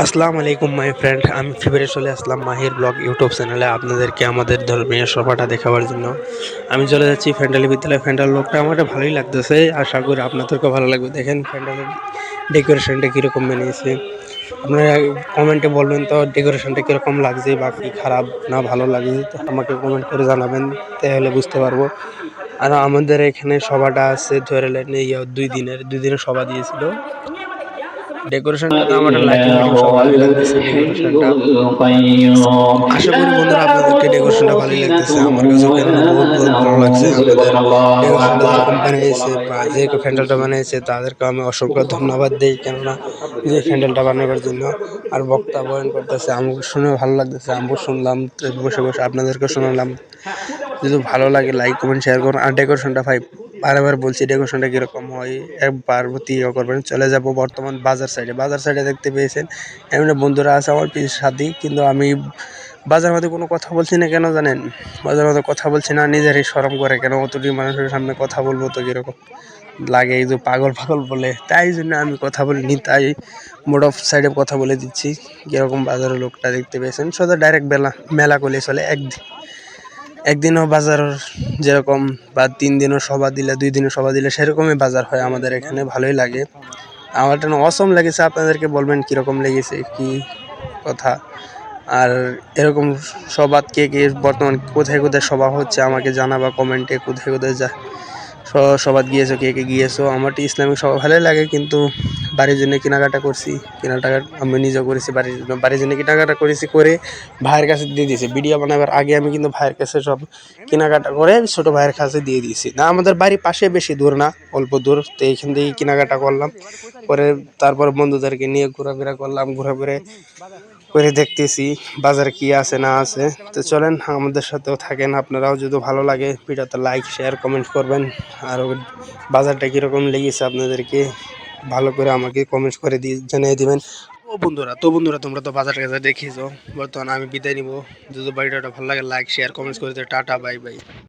আসসালামু আলাইকুম my friend, আমি ফিরে চলে আসলাম মাহির ব্লগ ইউটিউব চ্যানেলে আপনাদেরকে আমাদের ধর্মীয় সভাটা দেখাবার জন্য। আমি চলে যাচ্ছি ফ্যান্ডালি বিদ্যালয়। ফ্যান্ডাল লোকটা আমার ভালোই লাগতেছে, আশা করি আপনাদেরকেও ভালো লাগবে। দেখেন ফ্যান্ডালের ডেকোরেশনটা কীরকম বানিয়েছে, আপনারা কমেন্টে বলবেন তো ডেকোরেশনটা কীরকম লাগছে বা কি খারাপ না ভালো লাগছে, তো আমাকে কমেন্ট করে জানাবেন, তাহলে বুঝতে পারবো। আর আমাদের এখানে সভাটা আছে ধরে নেন এই 2 দিনের সভা দিয়েছিল। ডেকোরেশনটা তো আমার লাইটিং ফাইটিং সব ভালোই লাগতেছে ডেকোরেশনটা। আশা করি বন্ধুরা আপনাদেরকে ডেকোরেশনটা ভালোই লাগতেছে, আমার কাছেও কেননা বহুত বহুত ভালো লাগছে। আমাদের ডেকোরেশনটা যেরকম বানিয়েছে বা যে প্যান্ডেলটা বানিয়েছে তাদেরকে আমি অসংখ্য ধন্যবাদ দিই, কেননা যে প্যান্ডেলটা বানাবার জন্য। আর বক্তা বয়ান করতেছে, আমাকে শুনে ভালো লাগতেছে, আমিও শুনলাম, তো বসে বসে আপনাদেরকে শোনালাম। যদি ভালো লাগে লাইক কমেন্ট শেয়ার করুন। আর ডেকোরেশনটা ভাই বারবার বলছি, ডেকোরেশনটা কীরকম হয় একবার ইয়ে করবেন। চলে যাব বর্তমান বাজার সাইডে দেখতে পেয়েছেন এমনি বন্ধুরা আছে আমার সাথেই, কিন্তু আমি বাজার মধ্যে কোনো কথা বলছি না। কেন জানেন? বাজার মধ্যে কথা বলছি না, নিজেরই শরম করে, কেন অতটি মানুষের সামনে কথা বলবো তো কীরকম লাগে, এই যে পাগল পাগল বলে, তাই জন্য আমি কথা বলিনি। তাই মোড অফ সাইডে কথা বলে দিচ্ছি। কীরকম বাজারের লোকটা দেখতে পেয়েছেন, সোজা ডাইরেক্ট মেলা করলে চলে। একদিনও বাজার যেরকম বা 3 দিনও সভা দিলে 2 দিনও সভা দিলে সেরকমই বাজার হয় আমাদের এখানে, ভালোই লাগে। আমার এটা অসম লেগেছে, আপনাদেরকে বলবেন কীরকম লেগেছে কি কথা। আর এরকম সভা কে কে বর্তমান কোথায় কোথায় সভা হচ্ছে আমাকে জানাবা কমেন্টে, কোথায় কোথায় সবাদ গিয়েছো, কে কে গিয়েছো। আমার তো ইসলামিক সভা ভালোই লাগে, কিন্তু বাড়ির জন্য কেনাকাটা করছি, কেনাকাটা আমি নিজেও করেছি বাড়ির জন্য কেনাকাটা করেছি, করে ভাইয়ের কাছে দিয়ে দিয়েছি। ভিডিও বানাবার আগে আমি কিন্তু ভাইয়ের কাছে সব কেনাকাটা করে ছোটো ভাইয়ের কাছে দিয়ে দিয়েছি। না আমাদের বাড়ির পাশে, বেশি দূর না, অল্প দূর, তো এইখান থেকে কেনাকাটা করলাম। পরে তারপর বন্ধুদেরকে নিয়ে ঘোরাফেরা করলাম, ঘোরাফেরা করে দেখতেছি বাজারে কি আছে না আছে। তো চলেন আমাদের সাথেও থাকেন, আপনারাও যদি ভালো লাগে ভিডিওতে লাইক শেয়ার কমেন্ট করবেন। আর বাজারটা কীরকম লেগেছে আপনাদেরকে ভালো করে আমাকে কমেন্টস করে জানিয়ে দিবেন। তো বন্ধুরা তোমরা তো বাজার টাজার দেখিয়েছো। বর্তমানে আমি বিদায় নিব। যদি ভিডিওটা ভালো লাগে লাইক শেয়ার কমেন্টস করে দিও। Tata bye bye.